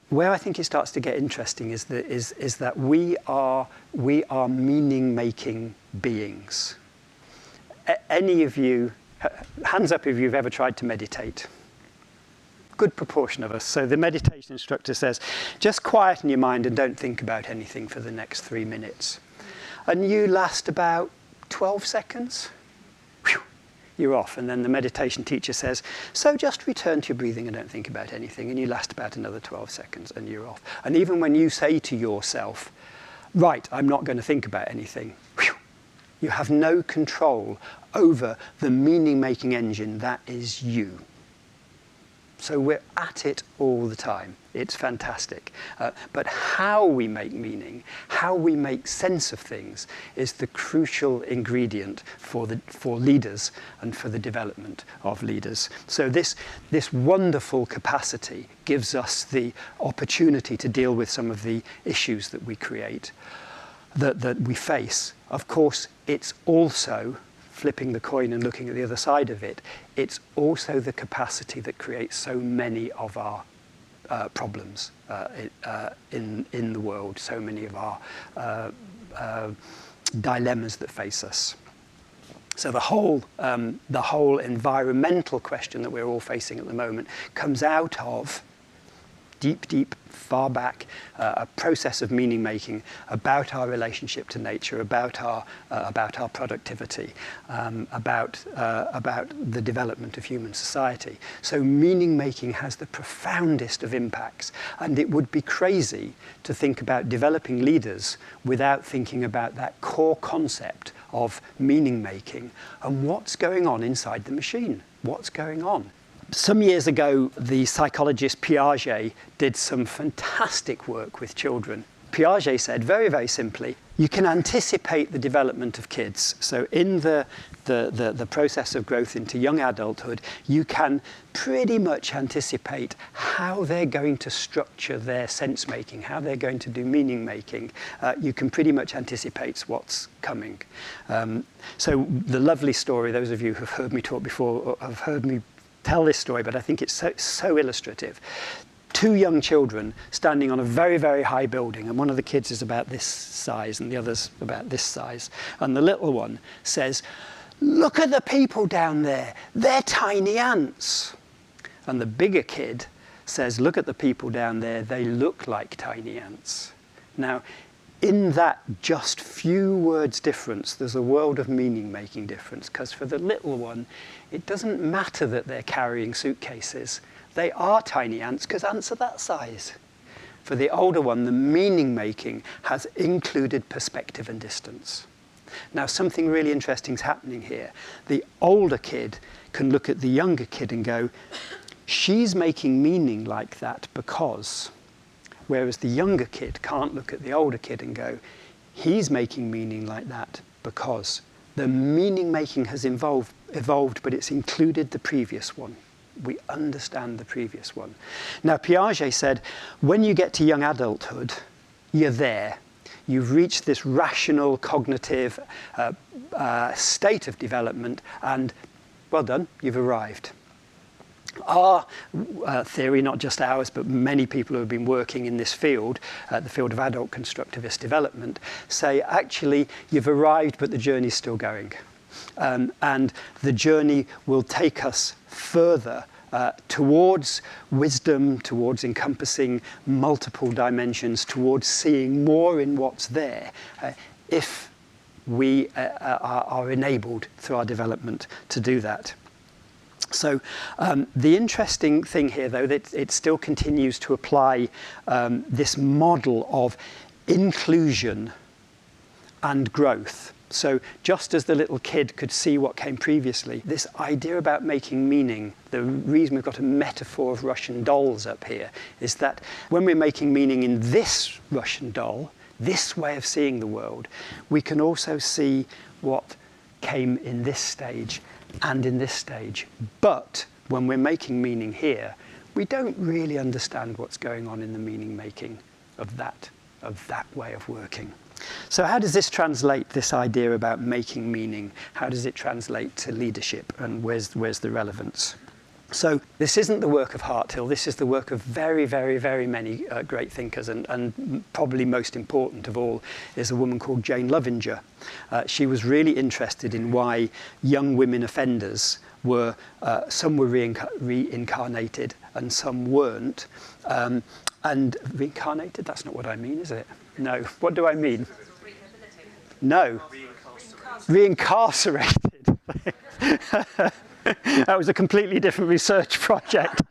Where I think it starts to get interesting is that we are meaning-making beings. Any of you, hands up if you've ever tried to meditate. Good proportion of us. So the meditation instructor says, just quieten your mind and don't think about anything for the next 3 minutes. And you last about 12 seconds. Whew, you're off. And then the meditation teacher says, so just return to your breathing and don't think about anything. And you last about another 12 seconds and you're off. And even when you say to yourself, right, I'm not going to think about anything, whew, you have no control over the meaning-making engine that is you. So we're at it all the time. It's fantastic. But how we make meaning, how we make sense of things, is the crucial ingredient for leaders and for the development of leaders. So this wonderful capacity gives us the opportunity to deal with some of the issues that we create, that we face. Of course, it's also, flipping the coin and looking at the other side of it, it's also the capacity that creates so many of our problems in the world, so many of our dilemmas that face us. So the whole environmental question that we're all facing at the moment comes out of deep, far back, a process of meaning making about our relationship to nature, about our productivity, about the development of human society. So meaning making has the profoundest of impacts, and it would be crazy to think about developing leaders without thinking about that core concept of meaning making and what's going on inside the machine. What's going on? Some years ago, the psychologist Piaget did some fantastic work with children. Piaget said, very, very simply, you can anticipate the development of kids. So in the process of growth into young adulthood, you can pretty much anticipate how they're going to structure their sense-making, how they're going to do meaning-making. You can pretty much anticipate what's coming. So the lovely story, those of you who've heard me talk before have heard me tell this story, but I think it's so illustrative. 2 young children standing on a very, very high building, and one of the kids is about this size and the other's about this size. And the little one says, look at the people down there, they're tiny ants. And the bigger kid says, look at the people down there, they look like tiny ants. Now, in that just few words difference, there's a world of meaning-making difference, because for the little one, it doesn't matter that they're carrying suitcases. They are tiny ants, because ants are that size. For the older one, the meaning-making has included perspective and distance. Now, something really interesting is happening here. The older kid can look at the younger kid and go, she's making meaning like that because... Whereas the younger kid can't look at the older kid and go, he's making meaning like that because the meaning making has evolved, but it's included the previous one. We understand the previous one. Now, Piaget said, when you get to young adulthood, you're there. You've reached this rational, cognitive state of development, and well done, you've arrived. Our theory, not just ours, but many people who have been working in this field, the field of adult constructivist development, say actually you've arrived, but the journey's still going. And the journey will take us further towards wisdom, towards encompassing multiple dimensions, towards seeing more in what's there, if we are enabled through our development to do that. So the interesting thing here, though, that it still continues to apply this model of inclusion and growth. So just as the little kid could see what came previously, this idea about making meaning, the reason we've got a metaphor of Russian dolls up here, is that when we're making meaning in this Russian doll, this way of seeing the world, we can also see what came in this stage and in this stage. But when we're making meaning here, we don't really understand what's going on in the meaning making of that way of working. So how does this translate, this idea about making meaning? How does it translate to leadership, and where's the relevance? So this isn't the work of Harthill, this is the work of very, very, very many great thinkers, and probably most important of all is a woman called Jane Lovinger. She was really interested in why young women offenders were, some were reincarnated and some weren't. And reincarnated, that's not what I mean, is it? No, what do I mean? No, reincarcerated. That was a completely different research project.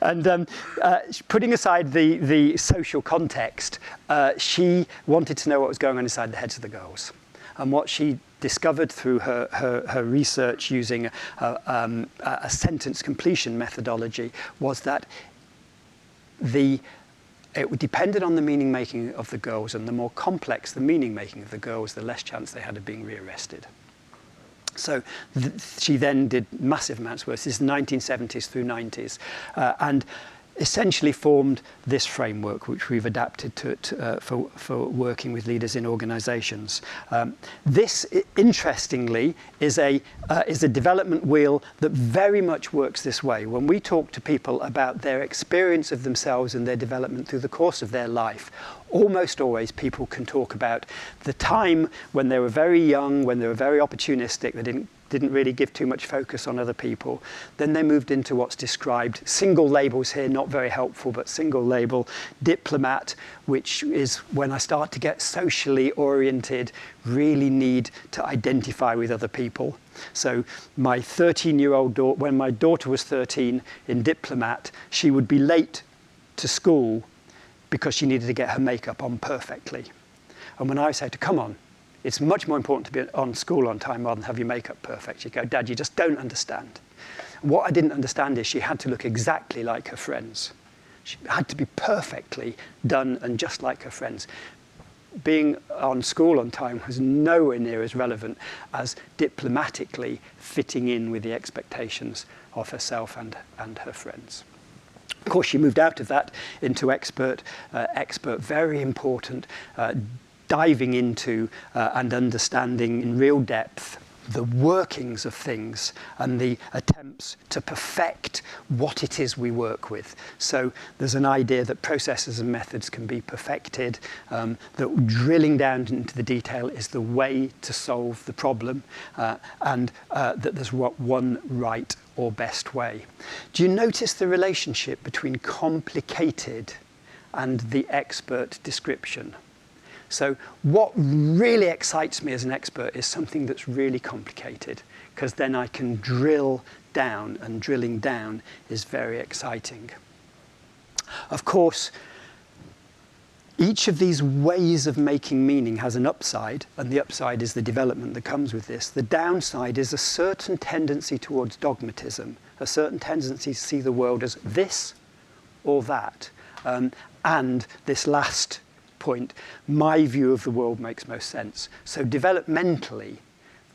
And putting aside the social context, she wanted to know what was going on inside the heads of the girls. And what she discovered through her research using a sentence completion methodology was that it depended on the meaning making of the girls, and the more complex the meaning making of the girls, the less chance they had of being rearrested. So she then did massive amounts of work. This is the 1970s through 90s, and essentially formed this framework, which we've adapted for working with leaders in organisations. This, interestingly, is a development wheel that very much works this way. When we talk to people about their experience of themselves and their development through the course of their life, almost always people can talk about the time when they were very young, when they were very opportunistic, they didn't really give too much focus on other people. Then they moved into what's described, single labels here, not very helpful, but single label, diplomat, which is when I start to get socially oriented, really need to identify with other people. So my 13-year-old daughter, when my daughter was 13 in diplomat, she would be late to school because she needed to get her makeup on perfectly. And when I say to come on, it's much more important to be on school on time rather than have your makeup perfect. She'd go, Dad, you just don't understand. And what I didn't understand is she had to look exactly like her friends. She had to be perfectly done and just like her friends. Being on school on time was nowhere near as relevant as diplomatically fitting in with the expectations of herself and her friends. Of course, she moved out of that into expert, very important, diving into and understanding in real depth the workings of things and the attempts to perfect what it is we work with. So there's an idea that processes and methods can be perfected, that drilling down into the detail is the way to solve the problem, and that there's one right or best way. Do you notice the relationship between complicated and the expert description? So what really excites me as an expert is something that's really complicated, because then I can drill down, and drilling down is very exciting. Of course, each of these ways of making meaning has an upside, and the upside is the development that comes with this. The downside is a certain tendency towards dogmatism, a certain tendency to see the world as this or that, and this last point, my view of the world makes most sense. So developmentally,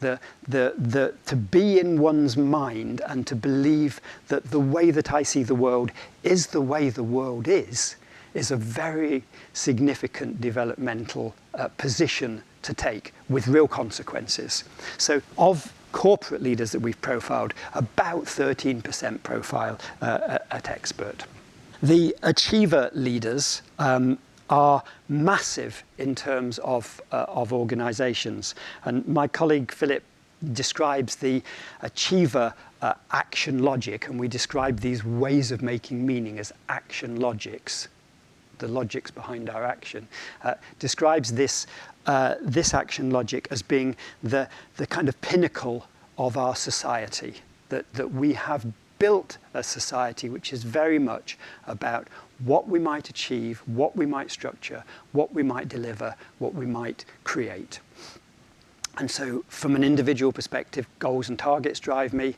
to be in one's mind and to believe that the way that I see the world is the way the world is a very significant developmental position to take with real consequences. So of corporate leaders that we've profiled, about 13% profile at expert. The achiever leaders are massive in terms of organisations. And my colleague Philip describes the achiever action logic, and we describe these ways of making meaning as action logics, the logics behind our action. Describes this action logic as being the kind of pinnacle of our society, that we have built a society which is very much about what we might achieve, what we might structure, what we might deliver, what we might create. And so from an individual perspective, goals and targets drive me.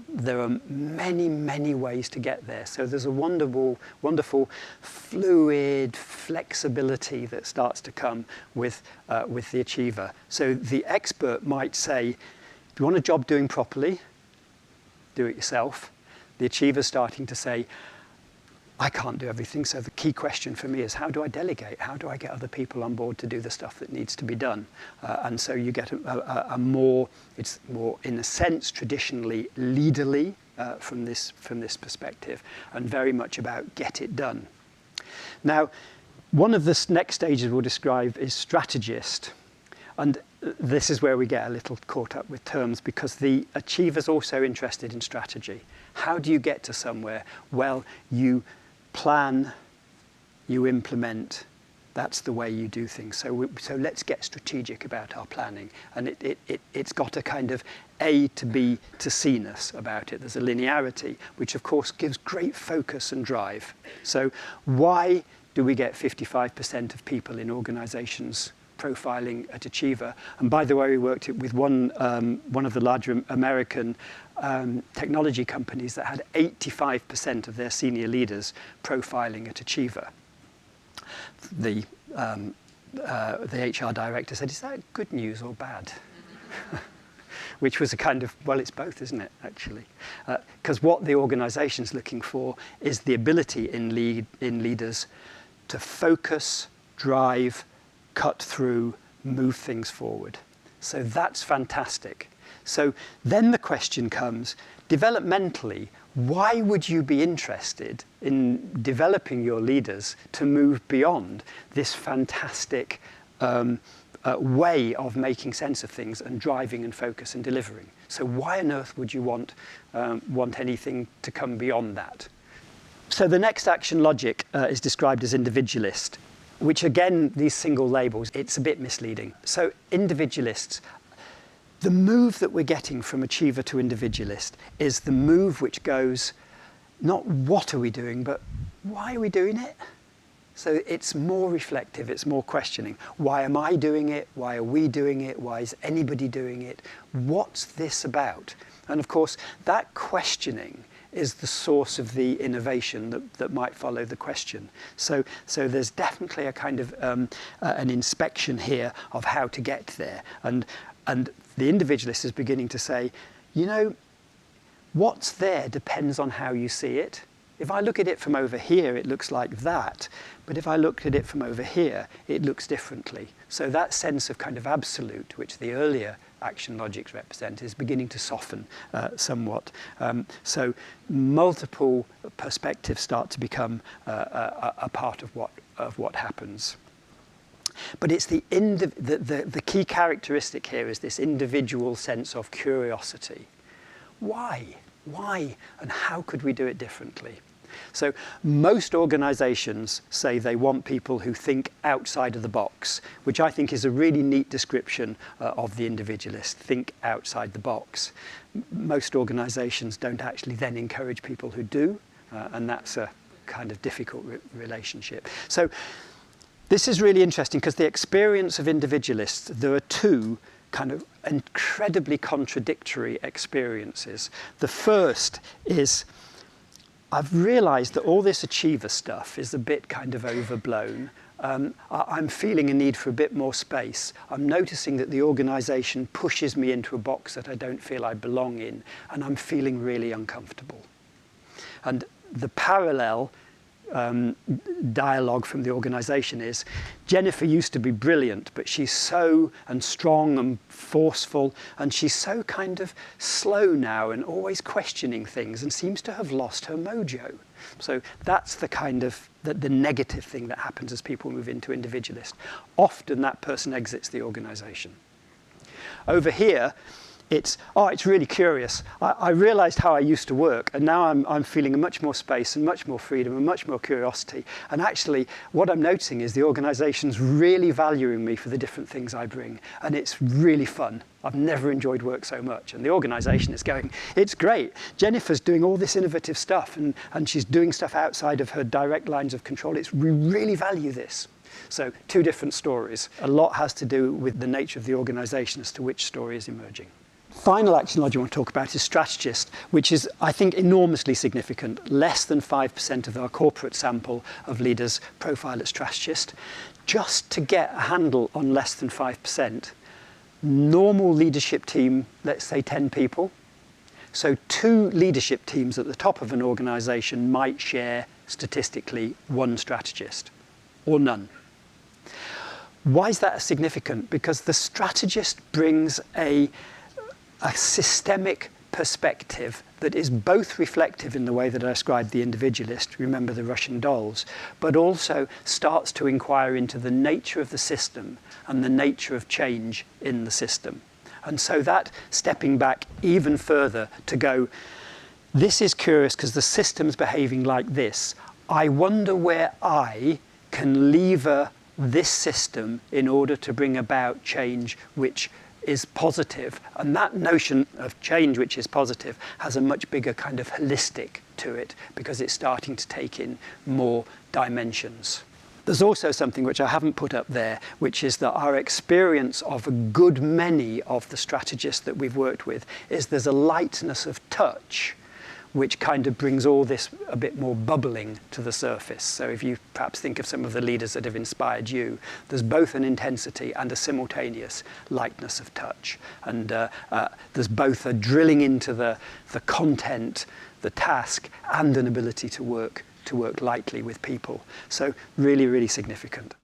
There are many, many ways to get there. So there's a wonderful fluid flexibility that starts to come with the achiever. So the expert might say, if you want a job doing properly, do it yourself. The achiever's starting to say, I can't do everything, so the key question for me is how do I delegate? How do I get other people on board to do the stuff that needs to be done? And so you get a more, it's more, in a sense, traditionally leaderly from this perspective, and very much about get it done. Now, one of the next stages we'll describe is strategist. And this is where we get a little caught up with terms, because the achiever's also interested in strategy. How do you get to somewhere? Well, you plan, you implement. That's the way you do things. So let's get strategic about our planning. And it's got a kind of A to B to C-ness about it. There's a linearity, which of course gives great focus and drive. So why do we get 55% of people in organizations profiling at Achiever? And by the way, we worked with one of the larger American technology companies that had 85% of their senior leaders profiling at Achiever. The HR director said, "Is that good news or bad?" Which was a kind of, well, it's both, isn't it, actually? Because what the organization's looking for is the ability in leaders to focus, drive, cut through, move things forward. So that's fantastic. So then the question comes, developmentally, why would you be interested in developing your leaders to move beyond this fantastic way of making sense of things and driving and focus and delivering? So why on earth would you want anything to come beyond that? So the next action logic is described as individualist, which again, these single labels, it's a bit misleading. So individualists, the move that we're getting from achiever to individualist is the move which goes, not what are we doing, but why are we doing it? So it's more reflective, it's more questioning. Why am I doing it? Why are we doing it? Why is anybody doing it? What's this about? And of course, that questioning is the source of the innovation that might follow the question. So there's definitely a kind of an inspection here of how to get there. And the individualist is beginning to say, you know, what's there depends on how you see it. If I look at it from over here, it looks like that. But if I look at it from over here, it looks differently. So that sense of kind of absolute, which the earlier action logics represent, is beginning to soften somewhat. So multiple perspectives start to become a part of what happens. But it's the key characteristic here is this individual sense of curiosity. Why? Why? And how could we do it differently? So most organizations say they want people who think outside of the box, which I think is a really neat description of the individualist, think outside the box. Most organizations don't actually then encourage people who do, and that's a kind of difficult relationship. So this is really interesting because the experience of individualists, there are two kind of incredibly contradictory experiences. The first is, I've realized that all this achiever stuff is a bit kind of overblown. I'm feeling a need for a bit more space. I'm noticing that the organization pushes me into a box that I don't feel I belong in, and I'm feeling really uncomfortable. And the parallel dialogue from the organization is, Jennifer used to be brilliant, but she's so strong and forceful, and she's so kind of slow now and always questioning things and seems to have lost her mojo. So that's the kind of the negative thing that happens as people move into individualist. Often that person exits the organization. Over here, it's really curious. I realized how I used to work, and now I'm feeling a much more space and much more freedom and much more curiosity. And actually, what I'm noticing is the organization's really valuing me for the different things I bring, and it's really fun. I've never enjoyed work so much. And the organization is going, it's great. Jennifer's doing all this innovative stuff, and she's doing stuff outside of her direct lines of control. We really value this. So two different stories. A lot has to do with the nature of the organization as to which story is emerging. Final action logic I want to talk about is strategist, which is, I think, enormously significant. Less than 5% of our corporate sample of leaders profile as strategist. Just to get a handle on less than 5%, normal leadership team, let's say 10 people. So 2 leadership teams at the top of an organization might share statistically, one strategist, or none. Why is that significant? Because the strategist brings a systemic perspective that is both reflective in the way that I described the individualist, remember the Russian dolls, but also starts to inquire into the nature of the system and the nature of change in the system. And so that stepping back even further to go, this is curious because the system's behaving like this. I wonder where I can lever this system in order to bring about change which is positive. And that notion of change which is positive has a much bigger kind of holistic to it because it's starting to take in more dimensions. There's also something which I haven't put up there, which is that our experience of a good many of the strategists that we've worked with is there's a lightness of touch which kind of brings all this a bit more bubbling to the surface. So if you perhaps think of some of the leaders that have inspired you, there's both an intensity and a simultaneous lightness of touch. And there's both a drilling into the content, the task, and an ability to work lightly with people. So really, really significant.